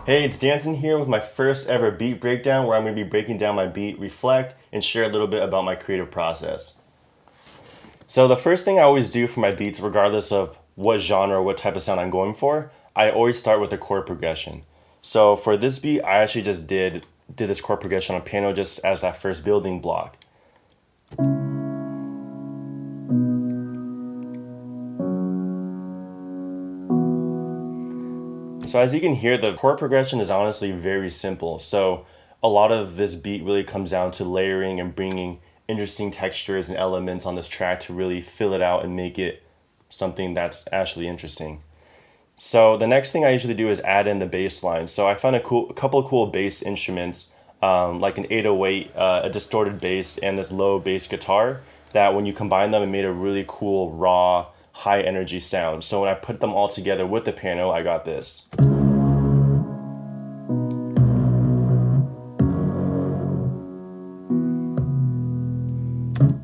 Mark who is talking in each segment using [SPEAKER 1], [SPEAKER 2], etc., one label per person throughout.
[SPEAKER 1] Hey, it's Dansonn here with my first ever beat breakdown where I'm going to be breaking down my beat, reflect, and share a little bit about my creative process. So the first thing I always do for my beats, regardless of what genre or what type of sound I'm going for, I always start with a chord progression. So for this beat, I actually just did this chord progression on piano just as that first building block. So as you can hear, the chord progression is honestly very simple. So a lot of this beat really comes down to layering and bringing interesting textures and elements on this track to really fill it out and make it something that's actually interesting. So the next thing I usually do is add in the bass line. So I found a couple of cool bass instruments, like an 808, a distorted bass, and this low bass guitar that when you combine them, it made a really cool, raw, high energy sound. So when I put them all together with the piano, I got this.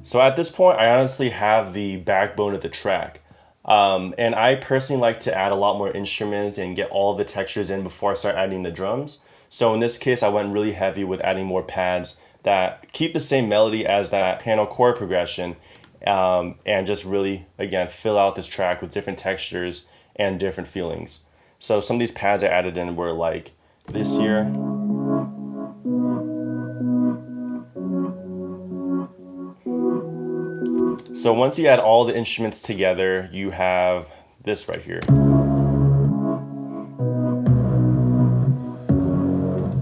[SPEAKER 1] So at this point, I honestly have the backbone of the track. And I personally like to add a lot more instruments and get all the textures in before I start adding the drums. So in this case, I went really heavy with adding more pads that keep the same melody as that piano chord progression, and just really, again, fill out this track with different textures and different feelings. So some of these pads I added in were like this here. So once you add all the instruments together, you have this right here.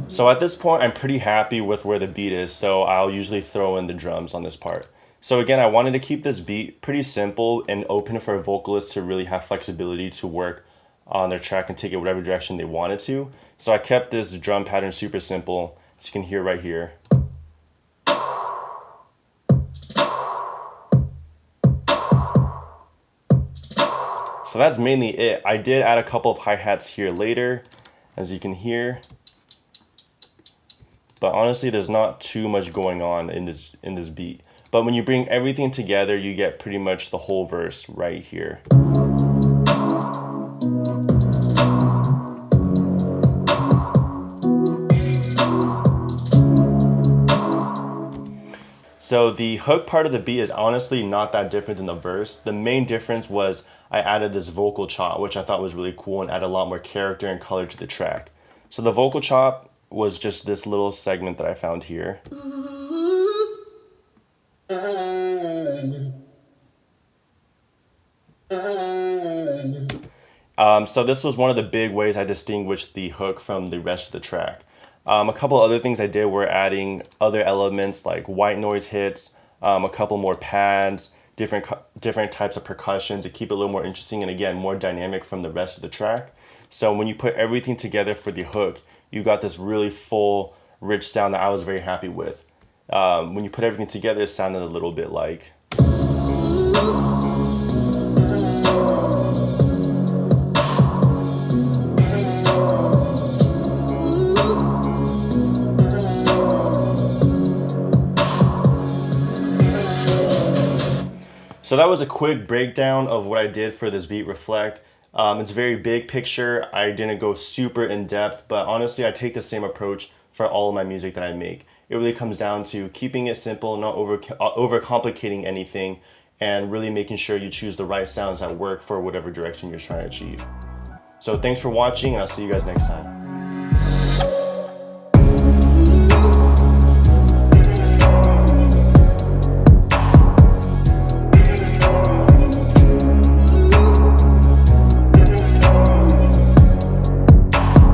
[SPEAKER 1] So at this point, I'm pretty happy with where the beat is, so I'll usually throw in the drums on this part. So again, I wanted to keep this beat pretty simple and open for a vocalist to really have flexibility to work on their track and take it whatever direction they wanted to. So I kept this drum pattern super simple, as you can hear right here. So that's mainly it. I did add a couple of hi-hats here later, as you can hear. But honestly, there's not too much going on in this beat. But when you bring everything together, you get pretty much the whole verse right here. So the hook part of the beat is honestly not that different than the verse. The main difference was I added this vocal chop, which I thought was really cool and added a lot more character and color to the track. So the vocal chop was just this little segment that I found here. So this was one of the big ways I distinguished the hook from the rest of the track. A couple other things I did were adding other elements like white noise hits, a couple more pads, different types of percussion to keep it a little more interesting and again more dynamic from the rest of the track. So when you put everything together for the hook, you got this really full, rich sound that I was very happy with. When you put everything together, it sounded a little bit like. So that was a quick breakdown of what I did for this beat reflect. It's very big picture. I didn't go super in depth, but honestly, I take the same approach for all of my music that I make. It really comes down to keeping it simple, not overcomplicating anything, and really making sure you choose the right sounds that work for whatever direction you're trying to achieve. So thanks for watching, and I'll see you guys next time.